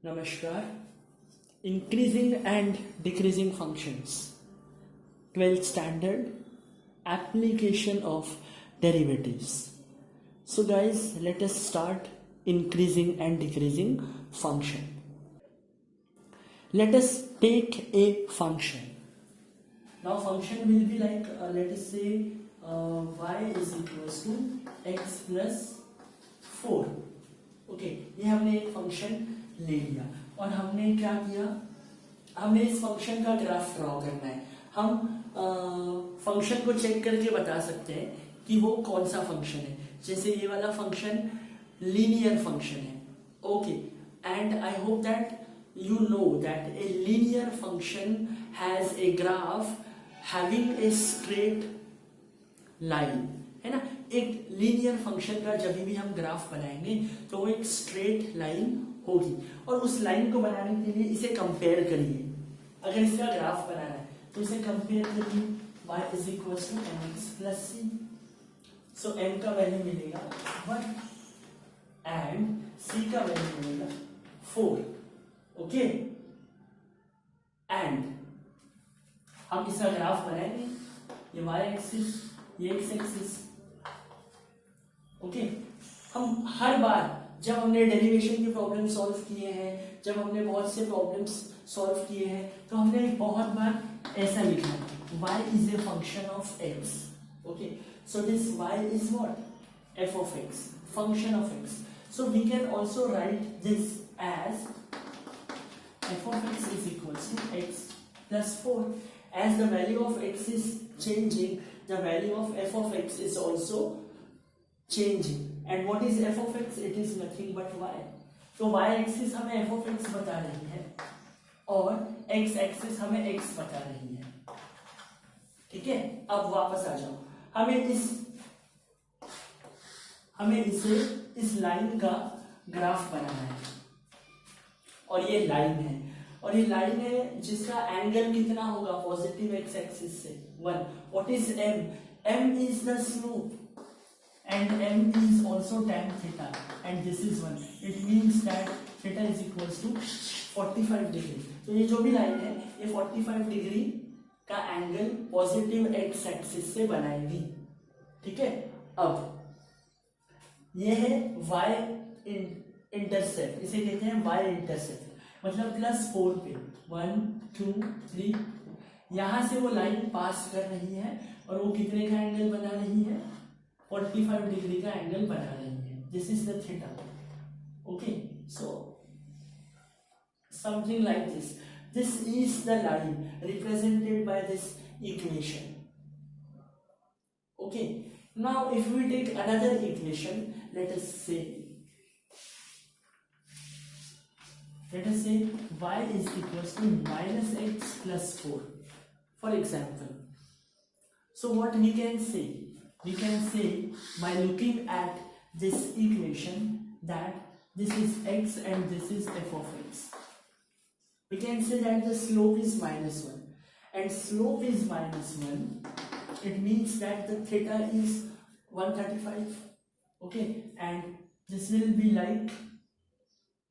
Namaskar. Increasing and decreasing functions. 12th standard. Application of derivatives. So guys, let us start increasing and decreasing function. Let us take a function. Now function will be like, let us say y is equals to x plus 4. Okay, ये हमने एक function ले लिया और हमने क्या किया, हमें इस फंक्शन का ग्राफ ड्रॉ करना है. हम फंक्शन को चेक करके बता सकते हैं कि वो कौन सा फंक्शन है. जैसे ये वाला फंक्शन लीनियर फंक्शन है. Okay, and I hope that you know that a linear function has a graph having a straight line, है ना. एक लीनियर फंक्शन का जब भी हम ग्राफ बनाएंगे तो वो एक स्ट्रेट लाइन होगी और उस लाइन को बनाने के लिए इसे कंपेयर करिए. अगर इसका ग्राफ बनाना है तो इसे कंपेयर करिए. y is equal to mx plus c. So m का वैल्यू मिलेगा 1 एंड c का वैल्यू मिलेगा 4. ओके, एंड हम इसका ग्राफ बनाएंगे. ये y एक्सिस, ये x एक्सिस. ओके, हम हर बार जब हमने डेरिवेशन की प्रॉब्लम सॉल्व किए हैं, जब हमने बहुत से प्रॉब्लम्स सॉल्व किए हैं, तो हमने बहुत बार ऐसा लिखा है, y is a function of x. Okay, so this y is what, f of x, function of x. So we can also write this as f of x is equals to x plus 4. As the value of x is changing, the value of f of x is also changing. And what is f of x? It is nothing but y. तो y axis हमें f of x बता रही है और x axis हमें x बता रही है. ठीक है, अब वापस आ जाओ. हमें इसे इस लाइन का ग्राफ बनाना है और ये लाइन है और ये लाइन है जिसका एंगल कितना होगा पॉजिटिव एक्स एक्सिस से 1. What is m? m is the slope and m is also tan theta and this is 1. It means that theta is equals to 45 degree. तो ये जो भी लाइन है ये 45 डिग्री का एंगल पॉजिटिव एक्स एक्सिस से बनाएगी. ठीक है, अब ये है y इंटरसेप्ट, इसे कहते हैं y इंटरसेप्ट. मतलब प्लस 4 पे 1 2 3 यहां से वो लाइन पास कर रही है और वो कितने का एंगल बना रही है, 45 डिग्री का एंगल बना रही है. This is the theta. Okay, so something like this. This is the line represented by this equation. Okay, now if we take another equation, let us say y is equals to minus x plus 4, for example. So what we can say? We can say by looking at this equation that this is x and this is f of x. We can say that the slope is minus 1 and slope is minus 1. It means that the theta is 135. Okay, and this will be like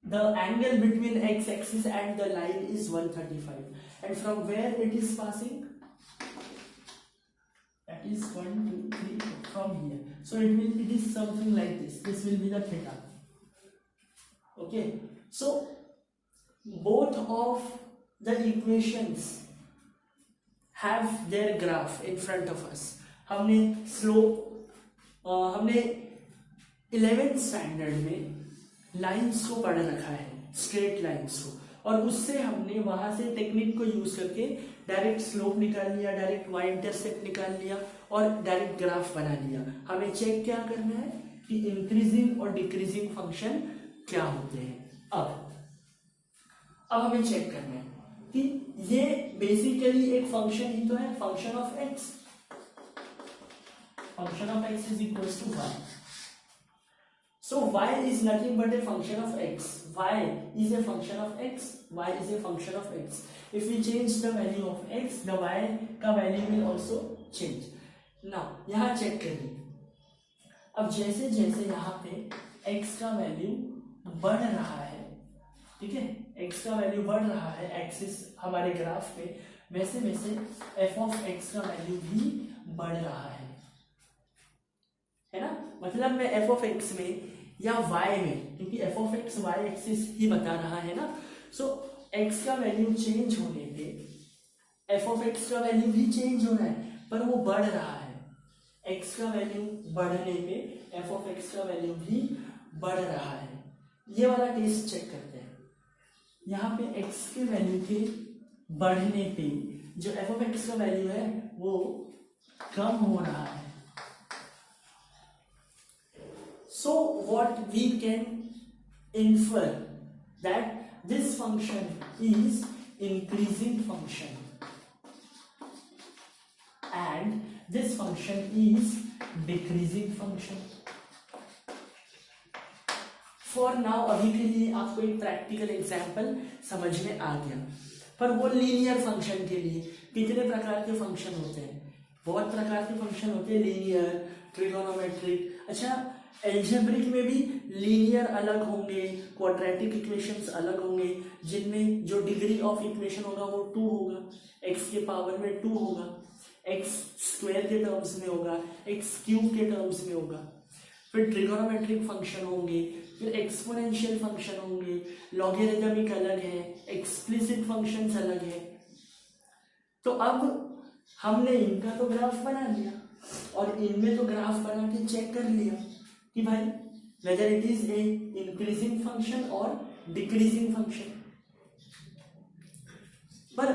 the angle between x axis and the line is 135 and from where it is passing, that is 1 2 3 from here. So it is something like this. This will be the theta. Okay, so both of the equations have their graph in front of us. हमने हमने 11th standard में lines को पढ़ रखा है, straight lines को, और उससे हमने वहां से टेक्निक को यूज करके डायरेक्ट स्लोप निकाल लिया, डायरेक्ट y इंटरसेप्ट निकाल लिया और डायरेक्ट ग्राफ बना लिया. हमें चेक क्या करना है कि इंक्रीजिंग और डिक्रीजिंग फंक्शन क्या होते हैं. अब हमें चेक करना है कि ये बेसिकली एक फंक्शन ही तो है, function of x. Function of x is equals to y. So y is nothing but a function of x. Y is a function of x. Y is a function of x. If we change the value of x, the y का value will also change. Now यहाँ check करिए. अब जैसे जैसे यहाँ पे x का value बढ़ रहा है, ठीक है, x का वैल्यू बढ़ रहा है एक्सिस हमारे ग्राफ पे, वैसे वैसे f ऑफ x का वैल्यू भी बढ़ रहा है ना। मतलब मैं f ऑफ x में या y में, क्योंकि f of x y axis ही बता रहा है ना, सो x का वैल्यू चेंज होने पे f ऑफ x का वैल्यू भी चेंज हो रहा है, पर वो बढ़ रहा है। x का वैल्यू बढ़ने पे f ऑफ x का वैल्यू भी बढ़ रहा है। ये वाला केस चेक करते हैं। यहाँ पे x के वैल्यू के बढ़ने पे जो f ऑफ x का वैल्यू है वो कम हो रहा है। So what we can infer that this function is increasing function and this function is decreasing function. For now अभी के लिए आपको एक प्रैक्टिकल एग्जाम्पल समझ में आ गया, पर वो लीनियर फंक्शन के लिए कितने प्रकार के फंक्शन होते हैं? बहुत प्रकार के फंक्शन होते हैं, लीनियर, ट्रिगोनोमेट्रिक। अच्छा, एल्जेब्रिक में भी लीनियर अलग होंगे, क्वाड्रेटिक इक्वेशंस अलग होंगे, जिनमें जो डिग्री ऑफ इक्वेशन होगा वो 2 होगा, x के पावर में 2 होगा, x स्क्वायर के टर्म्स में होगा, x क्यूब के टर्म्स में होगा। फिर ट्रिगोनोमेट्रिक फंक्शन होंगे, फिर एक्सपोनेंशियल फंक्शन होंगे, लॉगरिथमिक अलग है, एक्सप्लिसिट फंक्शंस अलग है। तो अब हमने इनका तो ग्राफ बना लिया और इनमें तो ग्राफ बना के चेक कर लिया कि भाई whether it is a increasing function और डिक्रीजिंग फंक्शन। पर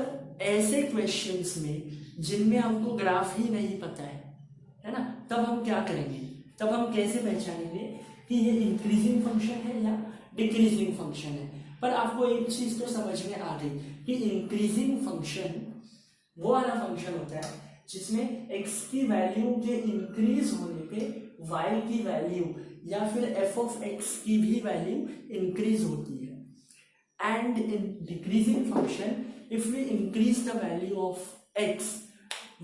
ऐसे क्वेश्चंस में जिनमें हमको ग्राफ ही नहीं पता है ना, तब हम क्या करेंगे? तब हम कैसे पहचानेंगे कि ये इंक्रीजिंग फंक्शन है या डिक्रीजिंग फंक्शन है? पर आपको एक चीज तो समझ में आ गई कि इंक्रीजिंग फंक्शन वो वाला फंक्शन होता है जिसमें x की वैल्यू के इंक्रीज होने पे y की वैल्यू या फिर f ऑफ x की भी वैल्यू इंक्रीज होती है। And in decreasing function if we increase the value of x,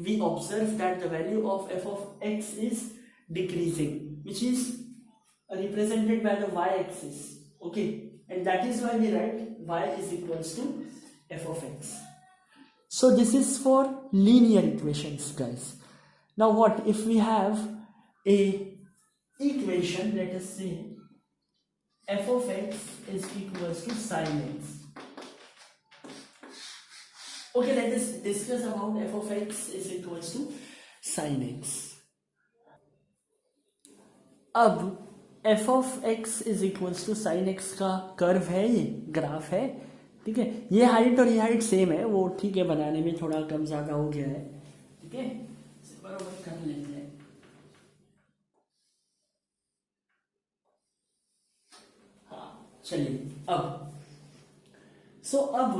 we observe that the value of f of x is decreasing, which is represented by the y-axis. Okay, and that is why we write y is equals to f of x. So this is for linear equations, guys. Now what if we have a equation, let us say f of x is equals to sin x. Okay, let us discuss about f of x is equals to sin x. अब f of x is equals to sin x का curve है, ये graph है, ठीक है। ये height और ये हाइट सेम है, वो ठीक है, बनाने में थोड़ा कम ज़्यादा हो गया है, ठीक है, बराबर कर लेते हैं। हाँ चलिए, अब अब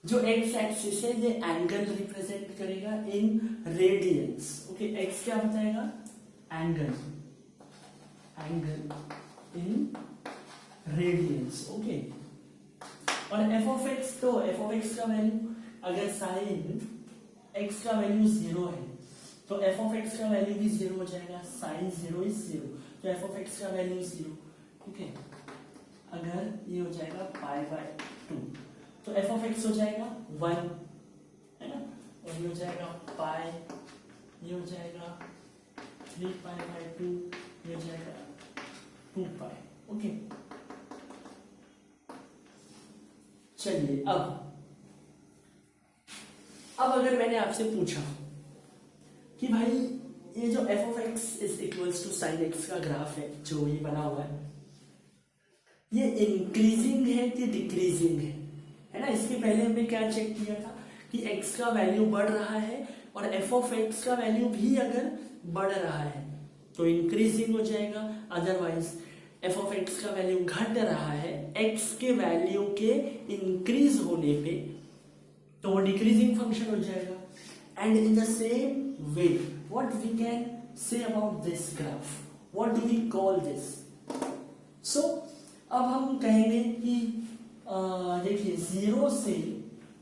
जो x एक्सिस है ये एंगल रिप्रेजेंट करेगा इन रेडियंस। ओके, x क्या बताएगा? Angle in radiance. ओके, और f ऑफ x, तो f ऑफ x का वैल्यू अगर साइन x का वैल्यू 0 है तो f ऑफ x का वैल्यू भी 0 हो जाएगा, साइन 0 इज 0, तो f ऑफ x का वैल्यू 0। ठीक है, अगर ये हो जाएगा पाई बाय 2 तो f ऑफ x हो जाएगा 1, है ना, और ये हो जाएगा पाई, ये हो जाएगा 3 पाई बाय 2, ये हो जाएगा 2 पाई। ओके, चलिए अब अगर मैंने आपसे पूछा कि भाई ये जो f of x is equals to sine x का ग्राफ है जो ये बना हुआ है, ये इंक्रीजिंग है कि डिक्रीजिंग है ना। इसके पहले हमने क्या चेक किया था कि x का वैल्यू बढ़ रहा है और f ऑफ x का वैल्यू भी अगर बढ़ रहा है तो इंक्रीजिंग हो जाएगा, अदरवाइज f ऑफ x का वैल्यू घट रहा है x के वैल्यू के इंक्रीज होने पे तो वो डिक्रीजिंग फंक्शन हो जाएगा। And in the same way what we can say about this graph, what do we call this? So अब हम कहेंगे कि देखिए 0 से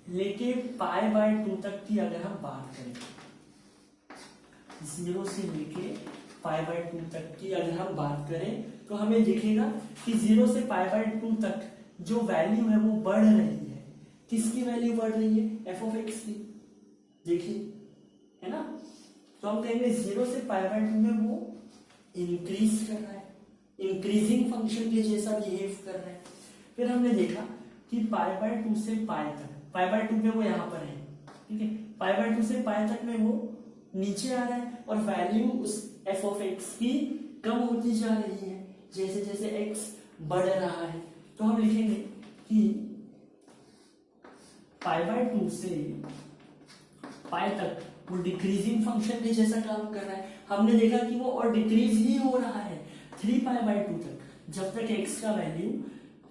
लेके पाई बाय 2 तक की अगर हम बात करें, 0 से लेके पाई बाय 2 तक की अगर हम बात करें तो हमें दिखेगा कि 0 से पाई बाय 2 तक जो वैल्यू है वो बढ़ रही है। किसकी वैल्यू बढ़ रही है? एफ ऑफ एक्स की। देखिए, है ना? तो हम कहेंगे 0 से π/2 में वो इंक्रीज कर रहा है, इंक्रीजिंग फंक्शन के जैसा बिहेव कर रहा है। फिर हमने देखा कि π/2 से पाई तक, π/2 पे वो यहाँ पर है, ठीक है, π/2 से पाई तक में वो नीचे आ रहा है और वैल्यू उस एफ ऑफ एक्स की कम होती जा रही है जैसे जैसे एक्स बढ़ रहा है। तो हम लिखेंगे कि π/2 से पाई तक वो डिक्रीजिंग फंक्शन के जैसा काम कर रहा है। हमने देखा कि वो और डिक्रीज ही हो रहा है 3π/2 तक, जब तक x का वैल्यू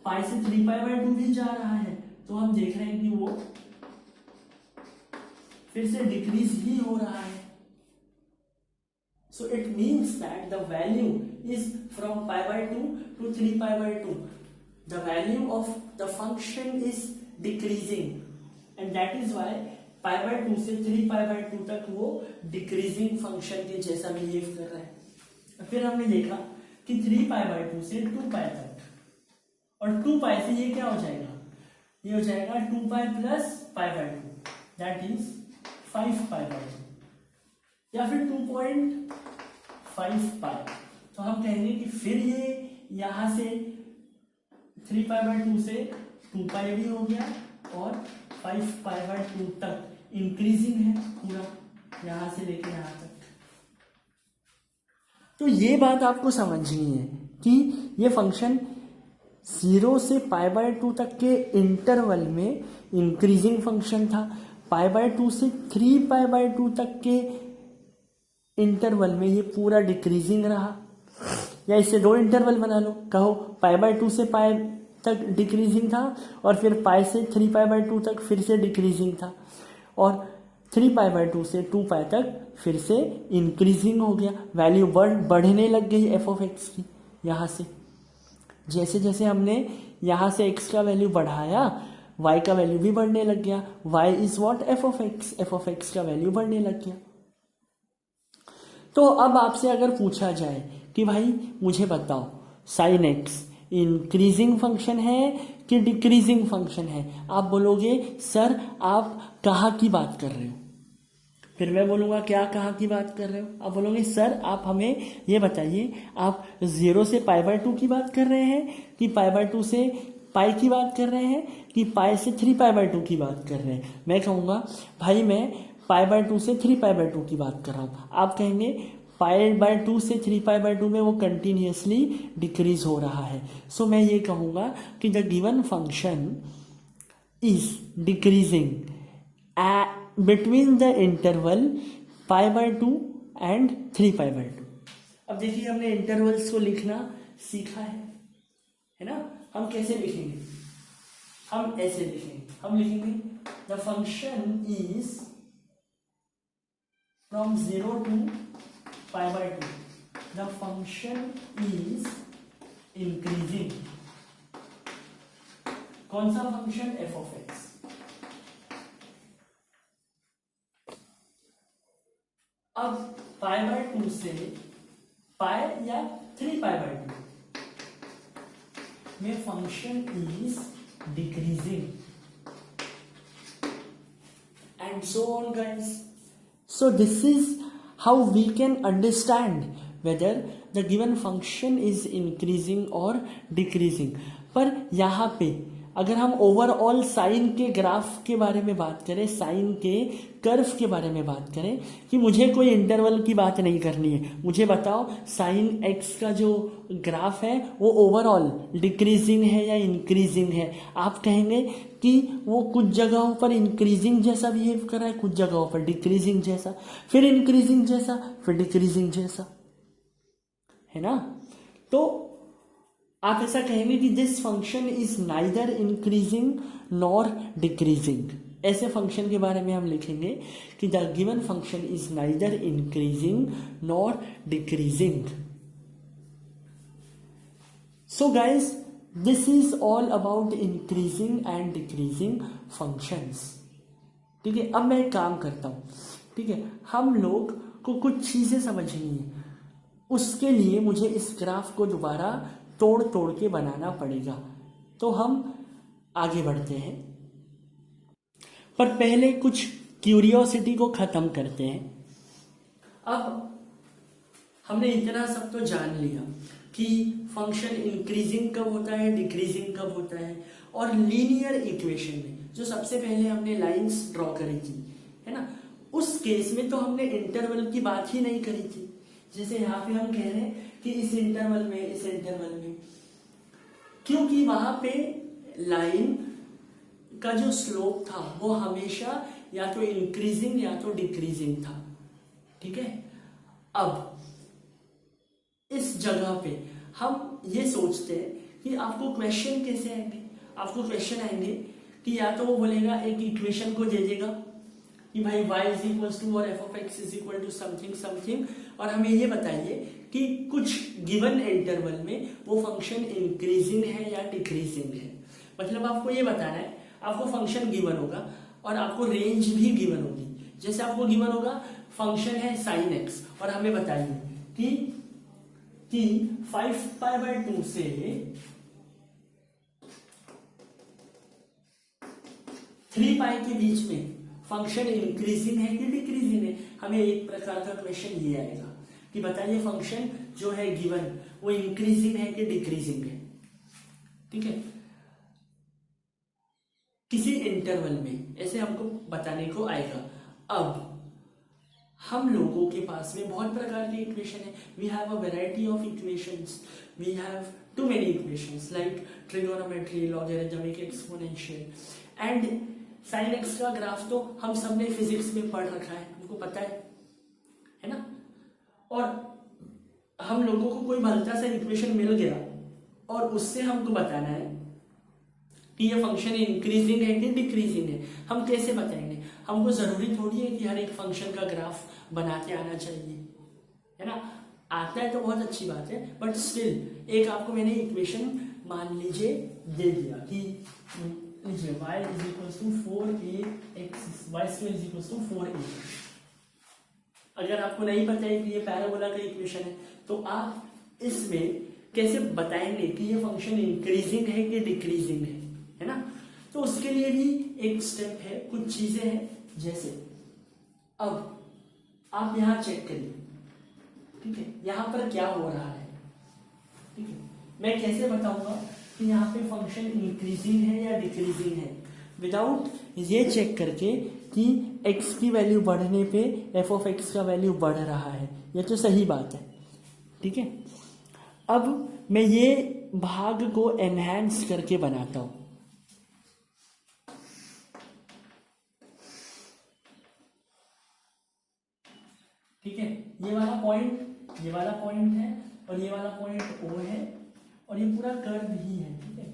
पाई से 3π/2 भी जा रहा है तो हम देख रहे हैं कि वो फिर से डिक्रीज ही हो रहा है। So it means that the value is from π/2 to 3π/2. The value of the function is decreasing and that is why π/2 से 3π/2 तक वो डिक्रीजिंग फंक्शन के जैसा बिहेव कर रहा है। फिर हमने देखा कि 3π/2 से 2π तक, और 2π से ये क्या हो जाएगा? ये हो जाएगा 2π प्लस π/2 दैट इज 5π/2 या फिर 2.5π। तो हम कहेंगे कि फिर ये यहां से 3π/2 से 2π भी हो गया और 5π/2 तक इंक्रीजिंग है पूरा, यहां से लेके यहां तक। तो ये बात आपको समझनी है कि ये फंक्शन 0 से π/2 तक के इंटरवल में इंक्रीजिंग फंक्शन था, π/2 से 3π/2 तक के इंटरवल में ये पूरा डिक्रीजिंग रहा। या इससे दो इंटरवल बना लो, कहो π/2 से π तक डिक्रीजिंग था और फिर π से 3π/2 तक फिर से डिक्रीजिंग था और 3π/2 से 2π तक फिर से इंक्रीजिंग हो गया, वैल्यू बढ़ने लग गई एफ ऑफ एक्स की। यहाँ से जैसे जैसे हमने यहाँ से x का वैल्यू बढ़ाया y का वैल्यू भी बढ़ने लग गया। y is what? F of x. F of X का वैल्यू बढ़ने लग गया। तो अब आपसे अगर पूछा जाए कि भाई मुझे बताओ साइन एक्स इंक्रीजिंग फंक्शन है कि डिक्रीजिंग फंक्शन है, आप बोलोगे सर आप कहाँ की बात कर रहे हो। फिर मैं बोलूँगा क्या कहाँ की बात कर रहे हो? आप बोलोगे सर आप हमें ये बताइए, आप 0 से π/2 की बात कर रहे हैं कि π/2 से पाई की बात कर रहे हैं कि पाई से 3π/2 की बात कर रहे हैं। मैं कहूँगा भाई मैं π/2 से 3π/2 की बात कर रहा हूँ। आप कहेंगे π/2 से 3π/2 में वो कंटिन्यूसली डिक्रीज हो रहा है। सो मैं ये कहूँगा कि the given function is decreasing between the interval π/2 and 3π/2। अब देखिए हमने इंटरवल्स को लिखना सीखा है ना? हम कैसे लिखेंगे? हम ऐसे लिखेंगे, हम लिखेंगे the function is from 0 to π/2 the function is increasing। कौन सा फंक्शन? F of x. अब π/2 से पाई या 3π/2 में function is decreasing and so on guys. So this is how we can understand whether the given function is increasing or decreasing। पर यहाँ पे अगर हम ओवरऑल साइन के ग्राफ के बारे में बात करें, साइन के कर्व के बारे में बात करें कि मुझे कोई इंटरवल की बात नहीं करनी है, मुझे बताओ साइन एक्स का जो ग्राफ है वो ओवरऑल डिक्रीजिंग है या इंक्रीजिंग है। आप कहेंगे कि वो कुछ जगहों पर इंक्रीजिंग जैसा बिहेव कर रहा है, कुछ जगहों पर डिक्रीजिंग जैसा, फिर इंक्रीजिंग जैसा, फिर डिक्रीजिंग जैसा, है ना? तो आप ऐसा कहेंगे कि this function is neither increasing nor decreasing. ऐसे फंक्शन के बारे में हम लिखेंगे कि the given function is neither increasing nor decreasing. So guys this is all about increasing and decreasing functions. ठीक है, अब मैं एक काम करता हूं, ठीक है, हम लोग को कुछ चीजें समझनी है, उसके लिए मुझे इस ग्राफ को दोबारा तोड़ तोड़ के बनाना पड़ेगा। तो हम आगे बढ़ते हैं, पर पहले कुछ क्यूरियोसिटी को खत्म करते हैं। अब हमने इतना सब तो जान लिया कि फंक्शन इंक्रीजिंग कब होता है, डिक्रीजिंग कब होता है, और लीनियर इक्वेशन में जो सबसे पहले हमने लाइंस ड्रॉ करी थी, है ना, उस केस में तो हमने इंटरवल की बात ही नहीं करी थी। जैसे यहाँ पे हम कह रहे हैं कि इस इंटरवल में, क्योंकि वहां पे लाइन का जो स्लोप था वो हमेशा या तो इंक्रीजिंग या तो डिक्रीजिंग था। ठीक है, अब इस जगह पे हम ये सोचते हैं कि आपको क्वेश्चन कैसे आएंगे। आपको क्वेश्चन आएंगे कि या तो वो बोलेगा, एक इक्वेशन को दे देगा कि भाई y इज इक्वल टू और f of x is equal to something something, और हमें ये बताइए कि कुछ गिवन इंटरवल में वो फंक्शन इंक्रीजिंग है या डिक्रीजिंग है। मतलब आपको ये बताना है, आपको फंक्शन गिवन होगा और आपको रेंज भी गिवन होगी। जैसे आपको गिवन होगा फंक्शन है sin x, और हमें बताइए कि 5π/2 से 3π के बीच में फंक्शन इंक्रीजिंग है कि डिक्रीजिंग है। हमें एक प्रकार का क्वेश्चन ये आएगा कि बताइए फंक्शन जो है गिवन वो इंक्रीजिंग है कि डिक्रीजिंग है। ठीक है, किसी इंटरवल में ऐसे हमको बताने को आएगा। अब हम लोगों के पास में बहुत प्रकार के इक्वेशन है। We have a variety of equations, we have too many equations like trigonometry, logarithmic, exponential and sine X का ग्राफ तो हम सबने फिजिक्स में पढ़ रखा है, हमको पता है ना। और हम लोगों को कोई भलता सा इक्वेशन मिल गया और उससे हमको बताना है कि ये फंक्शन इंक्रीजिंग है कि डिक्रीजिंग है। हम कैसे बताएंगे? हमको जरूरी थोड़ी है कि हर एक फंक्शन का ग्राफ बनाते आना चाहिए, है ना। आता है तो बहुत अच्छी बात है, बट स्टिल एक आपको मैंने इक्वेशन मान लीजिए दे दिया कि लीजिए y is equal to 4ax, Y square is equal to 4a। अगर आपको नहीं पता है कि ये पैराबोला का इक्वेशन है तो आप इसमें कैसे बताएंगे कि ये फंक्शन इंक्रीजिंग है कि डिक्रीजिंग है ना। तो उसके लिए भी एक स्टेप है, कुछ चीजें हैं। जैसे अब आप यहां चेक करिए, ठीक है, यहां पर क्या हो रहा है। ठीक है, मैं कैसे बताऊंगा कि यहाँ पे फंक्शन इंक्रीजिंग है या डिक्रीजिंग है, विदाउट ये चेक करके कि x की वैल्यू बढ़ने पे f ऑफ x का वैल्यू बढ़ रहा है। ये तो सही बात है, ठीक है। अब मैं ये भाग को एनहांस करके बनाता हूं। ठीक है, ये वाला पॉइंट है और ये वाला पॉइंट O है और ये पूरा कर्व ही है। ठीक है,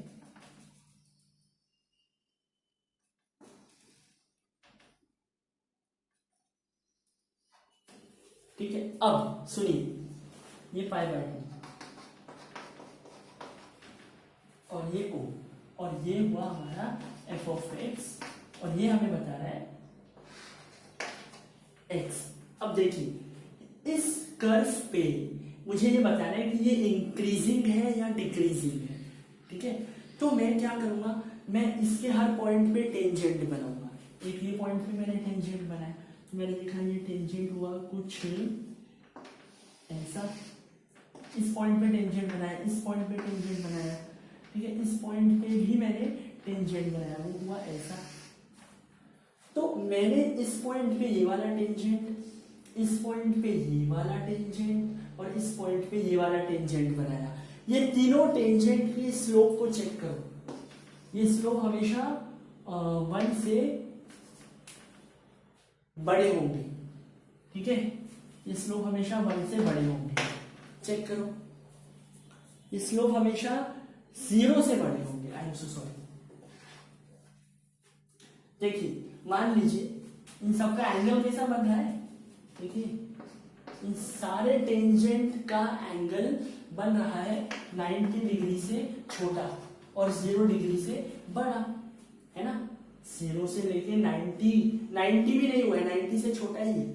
ठीक है। अब सुनिए, ये π/2 और ये O और ये हुआ हमारा f ऑफ x और ये हमें बता रहा है x। अब देखिए इस कर्व पे मुझे ये बताना है कि ये इंक्रीजिंग है या डिक्रीजिंग है। ठीक है, तो मैं क्या करूंगा, मैं इसके हर पॉइंट पे टेंजेंट बनाऊंगा। एक ये पॉइंट पे मैंने टेंजेंट बनाया तो मैंने देखा ये टेंजेंट हुआ कुछ ऐसा। इस पॉइंट पे टेंजेंट बनाया, इस पॉइंट पे टेंजेंट बनाया, ठीक है, इस पॉइंट पे भी मैंने टेंजेंट बनाया, वो हुआ ऐसा। तो मैंने इस पॉइंट पे ये वाला टेंजेंट, इस पॉइंट पे ये वाला टेंजेंट और इस पॉइंट पे ये वाला टेंजेंट बनाया। ये तीनों टेंजेंट की स्लोप को चेक करो, ये स्लोप हमेशा 1 से बड़े होंगे। ठीक है, ये स्लोप हमेशा 1 से बड़े होंगे। चेक करो, ये स्लोप हमेशा 0 से बड़े होंगे। I am so sorry. देखिए मान लीजिए इन सबका एंगल कैसा बन रहा है। देखिए इन सारे टेंजेंट का एंगल बन रहा है 90 डिग्री से छोटा और 0 डिग्री से बड़ा, है ना। 0 से लेके 90 भी नहीं हुआ है, 90 से छोटा ही है।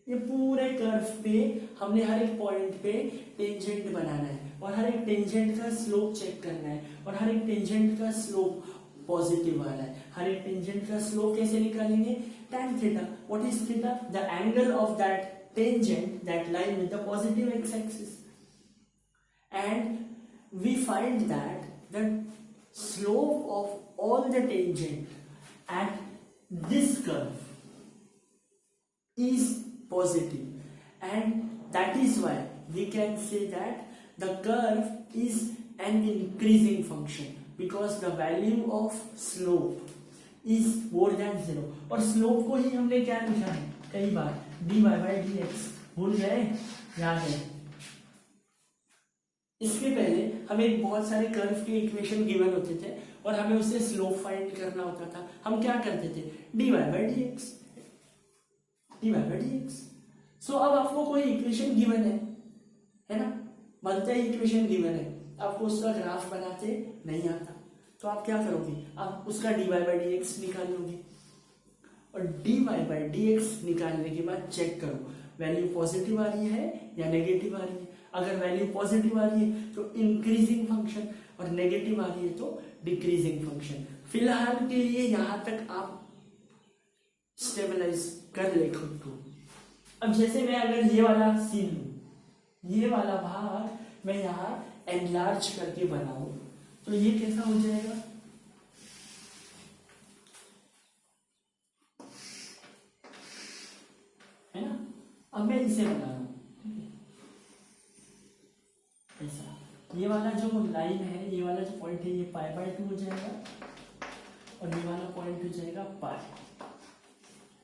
ये पूरे कर्व पे हमने हर एक पॉइंट पे टेंजेंट बनाना है और हर एक टेंजेंट का स्लोप चेक करना है और हर एक टेंजेंट का स्लोप पॉजिटिव आ रहा है। हर एक टेंजेंट का स्लोप कैसे निकालेंगे? tan theta. What is theta? The angle of that tangent that line with the positive x axis, and we find that the slope of all the tangent at this curve is positive, and that is why we can say that the curve is an increasing function because the value of slope is more than 0। और slope को ही हमने क्या लिखा है कई बार? dy by dx। भूल गए? याद है? इसके पहले हमें बहुत सारे कर्व के इक्वेशन गिवन होते थे और हमें उससे स्लोप फाइंड करना होता था। हम क्या करते थे? dy by dx, dy by dx। सो अब आपको कोई इक्वेशन गिवन है ना, बनता ही इक्वेशन गिवन है, आपको उसका ग्राफ बनाते नहीं आता, तो आप क्या करोगे? आप उसका dy by dx निकालोगे, और dy by dx निकालने के बाद चेक करो वैल्यू पॉजिटिव आ रही है या नेगेटिव आ रही है। अगर वैल्यू पॉजिटिव आ रही है तो इंक्रीजिंग फंक्शन, और नेगेटिव आ रही है तो डिक्रीजिंग फंक्शन। फिलहाल के लिए यहां तक आप स्टेबलाइज कर ले खुद को। अब जैसे मैं अगर ये वाला सीन लूं, ये वाला भाग मैं यहां एनलार्ज करके बनाऊं, तो ये कैसा हो जाएगा? है ना? अब मैं इसे बना रहा हूं ऐसा। ये वाला जो लाइन है, ये वाला जो पॉइंट है, ये π/2 हो जाएगा, और ये वाला पॉइंट हो जाएगा π।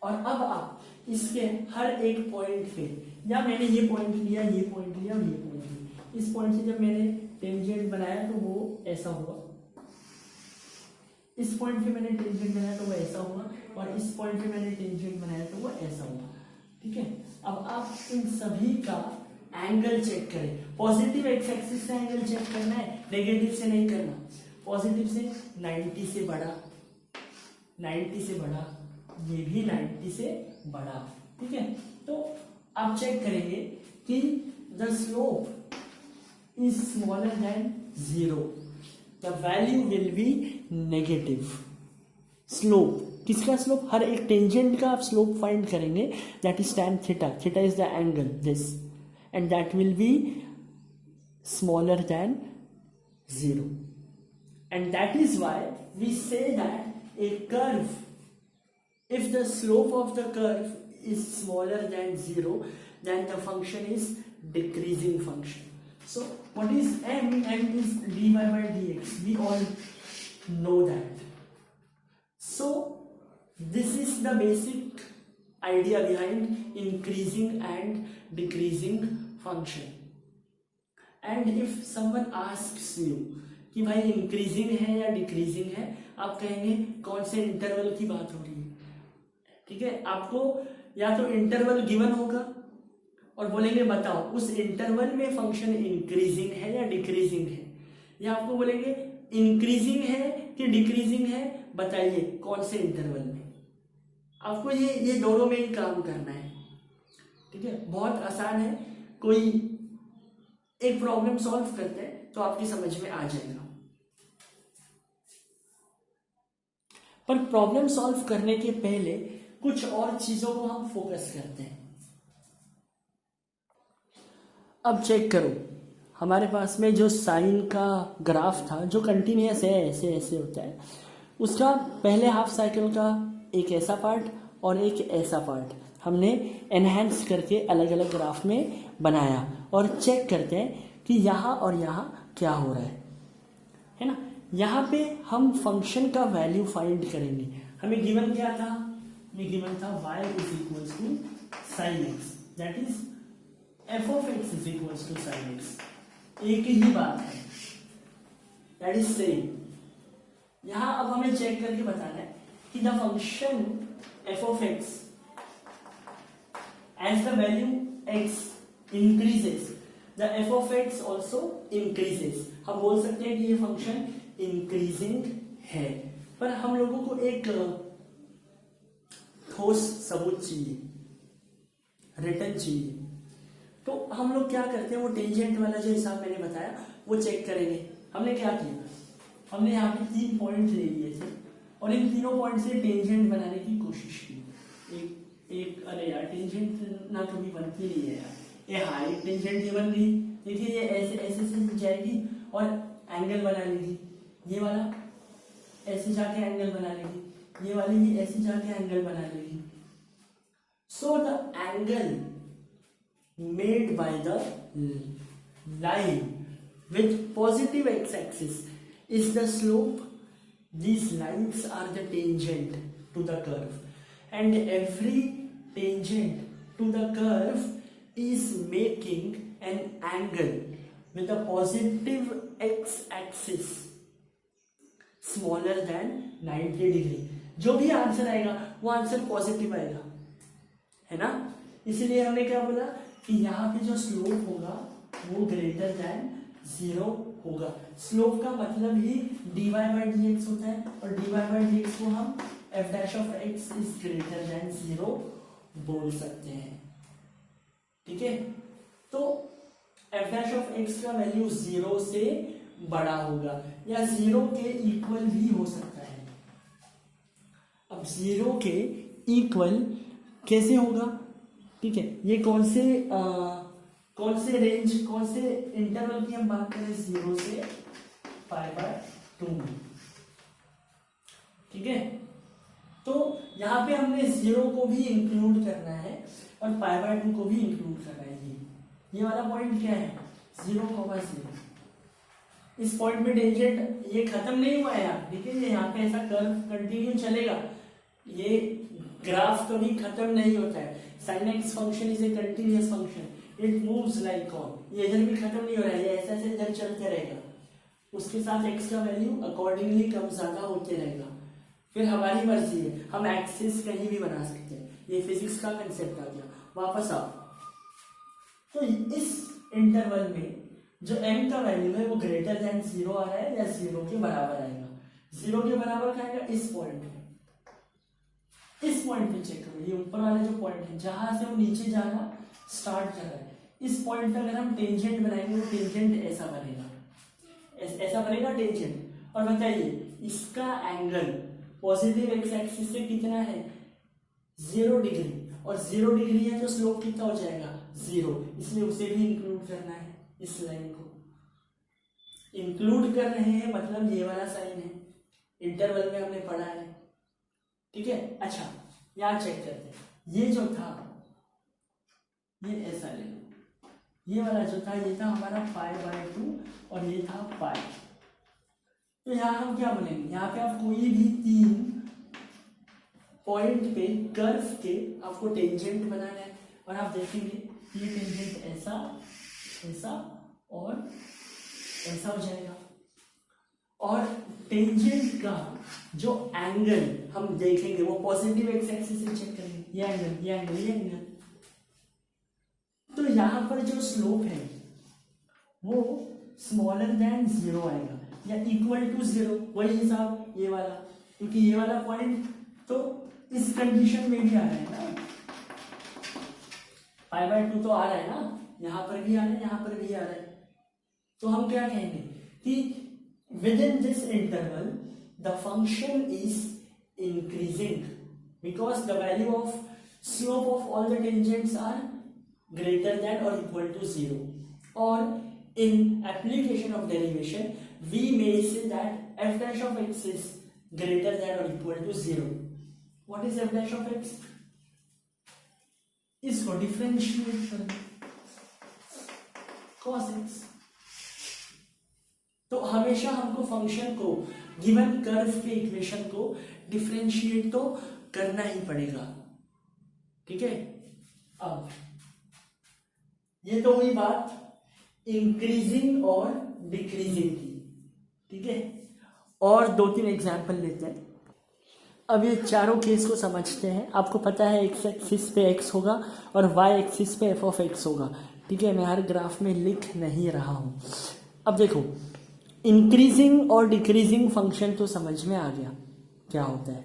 और अब आप इसके हर एक पॉइंट पे, या मैंने ये पॉइंट लिया, ये पॉइंट लिया और ये पॉइंट लिया, इस पॉइंट से जब मैंने टेंजेंट बनाया तो वो ऐसा हुआ, इस पॉइंट पे मैंने टेंजेंट बनाया तो वो ऐसा हुआ, और इस पॉइंट पे मैंने टेंजेंट बनाया तो वो ऐसा हुआ। ठीक है? अब आप इन सभी का एंगल चेक करें। पॉजिटिव एक्स एक्सिस से एंगल चेक करना है, नेगेटिव से नहीं करना। पॉजिटिव से 90 से बड़ा, 90 से बड़ा, ये भी 90 से बड़ा। ठीक है? तो आप चेक करेंगे कि the slope is smaller than 0, the value will be negative. Slope किसका स्लोप? हर एक टेंजेंट का आप स्लोप फाइंड करेंगे, that is tan theta. Theta is the angle this, and that will be smaller than 0, and that is why we say that a curve, if the slope of the curve is smaller than 0, then the function is decreasing function. So what is m? M is dy by dx, we all know that. So this is the basic idea behind increasing and decreasing function. And if someone asks you कि भाई increasing है या decreasing है, आप कहेंगे कौन से interval की बात हो रही है। ठीक है? आपको या तो इंटरवल गिवन होगा और बोलेंगे बताओ उस इंटरवल में फंक्शन इंक्रीजिंग है या डिक्रीजिंग है, या आपको बोलेंगे इंक्रीजिंग है कि डिक्रीजिंग है, बताइए कौन से इंटरवल में। आपको ये दोनों में ही काम करना है। ठीक है? बहुत आसान है। कोई एक प्रॉब्लम सॉल्व करते हैं तो आपकी समझ में आ जाएगा। पर प्रॉब्लम सॉल्व करने के पहले कुछ और चीजों को हम फोकस करते हैं। अब चेक करो, हमारे पास में जो साइन का ग्राफ था जो कंटिन्यूअस है, ऐसे ऐसे होता है, उसका पहले हाफ साइकिल का एक ऐसा पार्ट और एक ऐसा पार्ट हमने एनहेंस करके अलग अलग ग्राफ में बनाया, और चेक करते हैं कि यहाँ और यहाँ क्या हो रहा है ना। यहाँ पे हम फंक्शन का वैल्यू फाइंड करेंगे। हमें गिवन क्या था? हमें गिवन था y is equals to sine X, that is f of x is equals to sine X. एक ही बात है, दैट इज सेम। यहाँ अब हमें चेक करके बताना है कि the function f of x as the value x increases, the f of x also increases। हम बोल सकते हैं कि ये फंक्शन इंक्रीजिंग है, पर हम लोगों को एक ठोस सबूत चाहिए, रिटर्न चाहिए। तो हम लोग क्या करते हैं, वो टेंजेंट वाला जो हिसाब मैंने बताया वो चेक करेंगे। हमने क्या किया, हमने यहाँ पे 3 पॉइंट ले लिए थे और इन तीनों पॉइंट से टेंजेंट बनाने की कोशिश की। एक अरे यार टेंजेंट ना कभी बनती नहीं है यार, ये हाइट टेंजेंट ये बन गई, देखिए ये ऐसे ऐसे से जाएगी और एंगल बना लेगी, ये वाला ऐसे जाके एंगल बना लेगी, ये वाली भी ऐसे जाके एंगल बना लेगी। So the angle made by the line with positive x-axis is the slope. These lines are the tangent to the curve, and every tangent to the curve is making an angle with a positive x-axis smaller than 90 degree. जो भी answer आएगा वो answer positive आएगा, है ना। इसीलिए हमने क्या बोला कि यहाँ पे जो स्लोप होगा वो ग्रेटर देन 0 होगा। स्लोप का मतलब ही dy by dx होता है और dy by dx को हम f dash of x is greater than 0 बोल सकते हैं, ठीक है। तो f dash of x का वैल्यू 0 से बड़ा होगा या 0 के इक्वल भी हो सकता है। अब 0 के इक्वल कैसे होगा, ठीक है। ये कौन से रेंज, कौन से इंटरवल की हम बात करें, 0 से π/2 में, ठीक है। तो यहाँ पे हमने 0 को भी इंक्लूड करना है और π/2 को भी इंक्लूड करना है। ये वाला पॉइंट क्या है, 0,0। इस पॉइंट में टेंजेंट ये खत्म नहीं हुआ है यार, देखिए यहाँ पे ऐसा कर्व कंटिन्यू चलेगा, ये ग्राफ कभी खत्म नहीं होता है। sin x function is a continuous function, it moves like con, ये इधर भी खत्म नहीं हो रहा है, ये ऐसे ऐसे इधर चलते रहेगा, उसके साथ x का वैल्यू अकॉर्डिंगली कम ज्यादा होते रहेगा। फिर हमारी मर्जी है, हम एक्सिस कहीं भी बना सकते हैं, ये फिजिक्स का कंसेप्ट आ गया। वापस आओ, तो इस इंटरवल में जो m का वैल्यू है वो ग्रेटर देन 0 आ रहा है या 0 के बराबर आएगा। 0 के बराबर का आएगा इस पॉइंट पे, इस पॉइंट पे चेक करो, ये ऊपर वाला जो पॉइंट है जहां से वो नीचे जाना स्टार्ट कर रहा है, इस पॉइंट पे अगर हम टेंजेंट बनाएंगे वो टेंजेंट ऐसा बनेगा, ऐसा बनेगा टेंजेंट। और बताइए इसका एंगल पॉजिटिव एक्स एक्सिस से कितना है, 0 डिग्री, और 0 डिग्री है तो स्लोप कितना हो जाएगा, 0, इसलिए उसे भी इंक्लूड करना है। इस लाइन को इंक्लूड कर रहे हैं मतलब ये वाला साइन है, इंटरवल में हमने पढ़ा है, ठीक है। अच्छा यहाँ चेक करते हैं, ये जो था ये ऐसा ले लो, ये वाला जो था ये था हमारा π/2 और ये था π। तो यहाँ हम क्या बोलेंगे, यहाँ पे आप कोई भी 3 पॉइंट पे कर्व के आपको टेंजेंट बनाना है और आप देखेंगे ये टेंजेंट ऐसा ऐसा और ऐसा हो जाएगा, और टेंजेंट का जो एंगल हम देखेंगे वो पॉजिटिव एक्स एक्सिस से चेक करेंगे, ये एंगल ये एंगल ये एंगल। तो यहाँ पर जो स्लोप है वो स्मॉलर देन 0 आएगा या इक्वल टू 0, वही हिसाब ये वाला, क्योंकि ये वाला पॉइंट तो इस कंडीशन में भी आ रहा है ना, π/2 तो आ रहा है ना, यहाँ पर भी आ रहा है यहाँ पर भी आ रहा है। तो हम क्या कहेंगे कि within this interval the function is increasing because the value of slope of all the tangents are greater than or equal to 0, or in application of derivation we may say that f dash of x is greater than or equal to 0. What is f dash of x? इसको differentiate करें cos x। तो हमेशा हमको function को given curve के equation को differentiate तो करना ही पड़ेगा, ठीक है। अब ये तो हुई बात इंक्रीजिंग और डिक्रीजिंग की, ठीक है। और 2-3 एग्जाम्पल लेते हैं। अब ये चारों केस को समझते हैं। आपको पता है एक्स एक्सिस पे x होगा और वाई एक्सिस पे f ऑफ x होगा, ठीक है। मैं हर ग्राफ में लिख नहीं रहा हूँ। अब देखो इंक्रीजिंग और डिक्रीजिंग फंक्शन तो समझ में आ गया क्या होता है,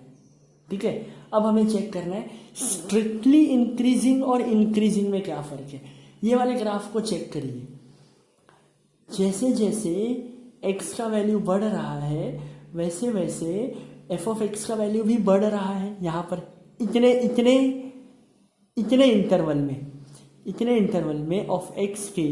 ठीक है। अब हमें चेक करना है स्ट्रिक्टली इंक्रीजिंग और इंक्रीजिंग में क्या फ़र्क है। ये वाले ग्राफ को चेक करिए, जैसे जैसे x का वैल्यू बढ़ रहा है वैसे वैसे f ऑफ x का वैल्यू भी बढ़ रहा है यहाँ पर इतने इतने इतने इंटरवल में ऑफ x के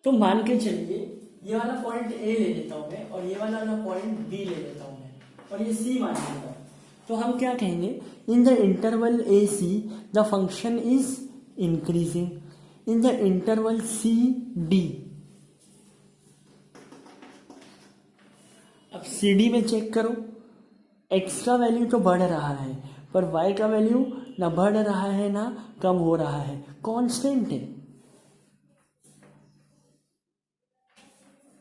तो मान के चलिए ये वाला पॉइंट A ले लेता हूं मैं और ये वाला पॉइंट B ले लेता हूं मैं और ये C मान लेता हूं। तो हम क्या कहेंगे, इन the interval AC the function is increasing, in the interval CD, अब CD में चेक करो, x का वैल्यू तो बढ़ रहा है पर y का वैल्यू ना बढ़ रहा है ना कम हो रहा है, कांस्टेंट है।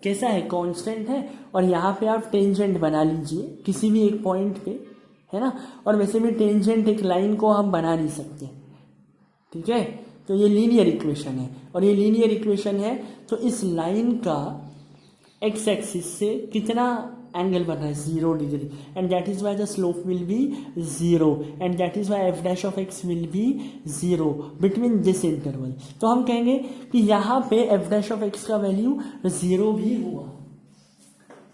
कैसा है, कांस्टेंट है। और यहाँ पे आप टेंजेंट बना लीजिए किसी भी एक पॉइंट पे, है ना। और वैसे भी टेंजेंट एक लाइन को हम बना नहीं सकते, ठीक है। तो ये लीनियर इक्वेशन है और ये लीनियर इक्वेशन है तो इस लाइन का एक्स एक्सिस से कितना एंगल बन रहा है, 0 degree, and that is why the slope will be 0 and that is why F dash of X will be 0 between this interval. तो हम कहेंगे कि यहाँ पे एफ डैश ऑफ एक्स का वैल्यू 0 भी हुआ,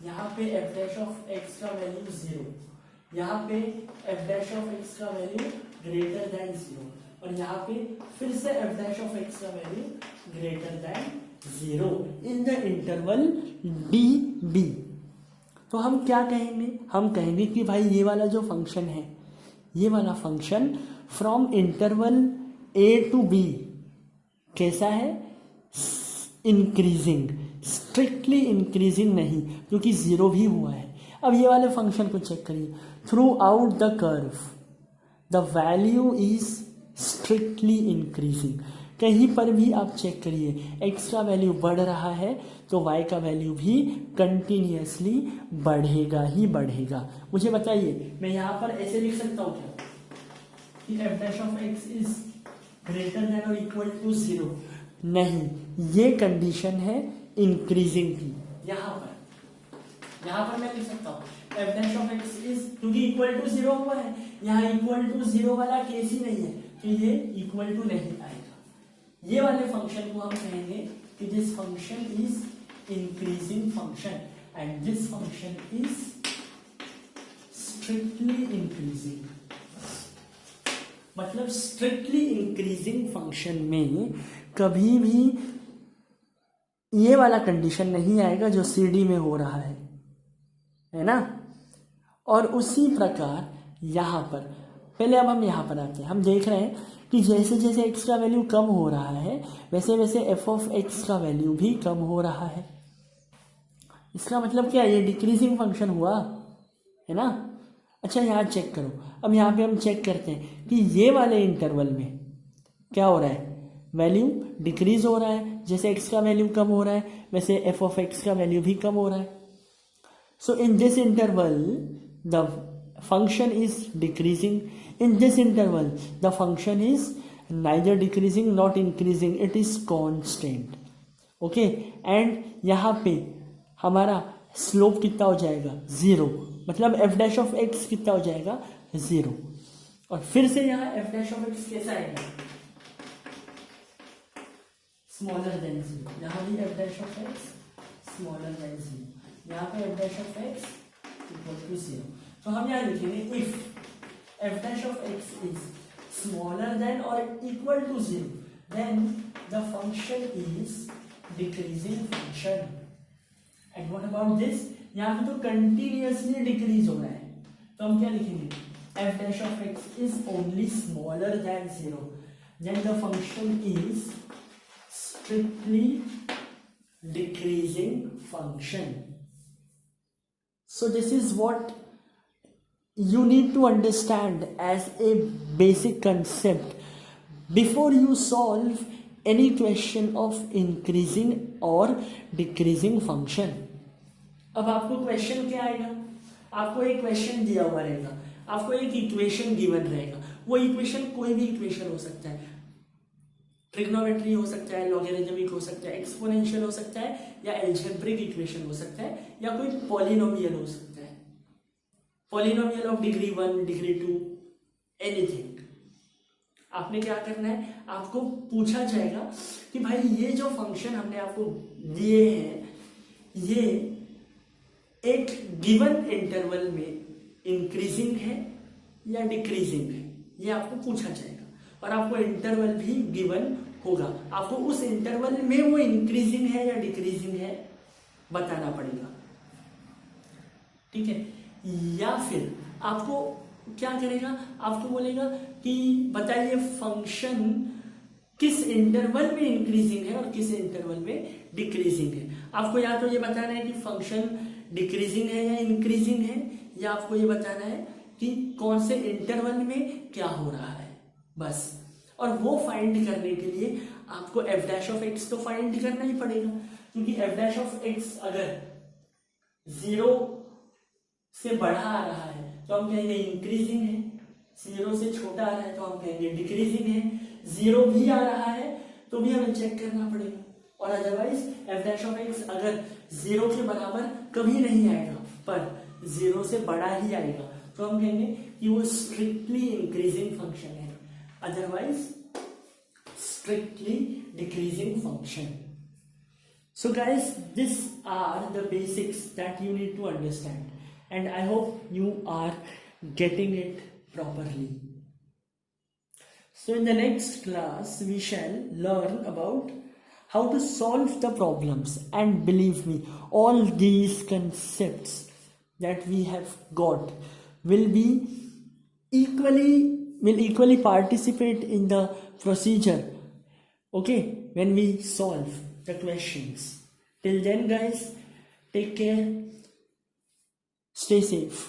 यहाँ पे एफ डैश ऑफ एक्स का वैल्यू 0, यहाँ पे एफ डैश ऑफ एक्स का वैल्यू ग्रेटर देन 0 और यहाँ पे फिर से एफ डैश ऑफ एक्स का value greater than 0 in the interval D B. तो हम क्या कहेंगे, हम कहेंगे कि भाई ये वाला जो फंक्शन है, ये वाला function from interval A to B कैसा है, इंक्रीजिंग, स्ट्रिक्टली इंक्रीजिंग नहीं क्योंकि 0 भी हुआ है। अब ये वाले फंक्शन को चेक करिए, through out the curve the value is strictly increasing, कहीं पर भी आप चेक करिए x का वैल्यू बढ़ रहा है तो y का वैल्यू भी कंटिन्यूअसली बढ़ेगा ही बढ़ेगा। मुझे बताइए, मैं यहाँ पर ऐसे लिख सकता हूँ क्या कि F dash of x is greater than और इक्वल टू 0? नहीं, ये कंडीशन है इंक्रीजिंग की। यहाँ पर मैं लिख सकता हूँ F dash of x is, क्योंकि इक्वल टू 0 हुआ है, यहाँ इक्वल टू 0 वाला केस ही नहीं है तो ये इक्वल टू नहीं आएगा। ये वाले फंक्शन को हम कहेंगे कि this function is increasing function and this function is strictly increasing. मतलब स्ट्रिक्टली इंक्रीजिंग फंक्शन में कभी भी ये वाला कंडीशन नहीं आएगा जो CD में हो रहा है ना। और उसी प्रकार यहाँ पर, पहले अब हम यहाँ पर आते हैं, हम देख रहे हैं कि जैसे जैसे x का वैल्यू कम हो रहा है वैसे वैसे f ऑफ x का वैल्यू भी कम हो रहा है। इसका मतलब क्या, ये डिक्रीजिंग फंक्शन हुआ है ना। अच्छा यहाँ चेक करो, अब यहाँ पे हम चेक करते हैं कि ये वाले इंटरवल में क्या हो रहा है, वैल्यू डिक्रीज हो रहा है, जैसे x का वैल्यू कम हो रहा है वैसे f ऑफ x का वैल्यू भी कम हो रहा है। So in this interval the function is decreasing, in this interval the function is neither decreasing not increasing, it is constant, okay। and यहाँ पे हमारा स्लोप कितना हो जाएगा, 0, मतलब f डैश ऑफ x कितना हो जाएगा, 0। और फिर से यहाँ f डैश ऑफ x कैसा आएगा, स्मॉलर देन 0, यहाँ भी f dash of x smaller than 0, यहाँ पे f dash of x equal to 0। तो हम यहाँ लिखेंगे if f dash of x is smaller than और equal to 0 then the function is decreasing function. And what about this, यहाँ पे तो कंटिन्यूअसली डिक्रीज हो रहा है तो हम क्या लिखेंगे, F dash of x is only smaller than 0 then the function is strictly decreasing function. So this is what you need to understand as a basic concept before you solve any question of increasing or decreasing function। अब आपको question क्या आएगा, आपको एक question दिया हुआ रहेगा, आपको एक इक्वेशन गिवन रहेगा, वो इक्वेशन कोई भी इक्वेशन हो सकता है, ट्रिग्नोमेट्री हो सकता है, लॉगरिथमिक हो सकता है, एक्सपोनेंशियल हो सकता है या अलजेब्रिक इक्वेशन हो सकता है या कोई पॉलिनोमियल हो सकता है, polynomial of degree 1 degree 2 anything. आपने क्या करना है, आपको पूछा जाएगा कि भाई ये जो फंक्शन हमने आपको दिए हैं ये एक गिवन इंटरवल में इंक्रीजिंग है या डिक्रीजिंग है, ये आपको पूछा जाएगा और आपको इंटरवल भी गिवन होगा। आपको उस इंटरवल में वो इंक्रीजिंग है या डिक्रीजिंग है बताना पड़ेगा, ठीक है। या फिर आपको क्या करेगा, आपको बोलेगा कि बताइए फंक्शन किस इंटरवल में इंक्रीजिंग है और किस इंटरवल में डिक्रीजिंग है। आपको या तो ये बताना है कि फंक्शन डिक्रीजिंग है या इंक्रीजिंग है, या आपको ये बताना है कि कौन से इंटरवल में क्या हो रहा है, बस। और वो फाइंड करने के लिए आपको एफ डैश ऑफ एक्स तो फाइंड करना ही पड़ेगा, क्योंकि एफ डैश ऑफ एक्स अगर 0 से बड़ा आ रहा है तो हम कहेंगे इंक्रीजिंग है, 0 से छोटा आ रहा है तो हम कहेंगे डिक्रीजिंग है, 0 भी आ रहा है तो भी हमें चेक करना पड़ेगा। और otherwise F dash of x अगर 0 के बराबर कभी नहीं आएगा पर 0 से बड़ा ही आएगा तो हम कहेंगे कि वो स्ट्रिक्टली इंक्रीजिंग फंक्शन है, otherwise strictly decreasing function. So guys, these are the basics that you need to understand, and I hope you are getting it properly. So in the next class we shall learn about how to solve the problems, and believe me, all these concepts that we have got will equally participate in the procedure, okay, when we solve the questions. Till then guys, take care, stay safe.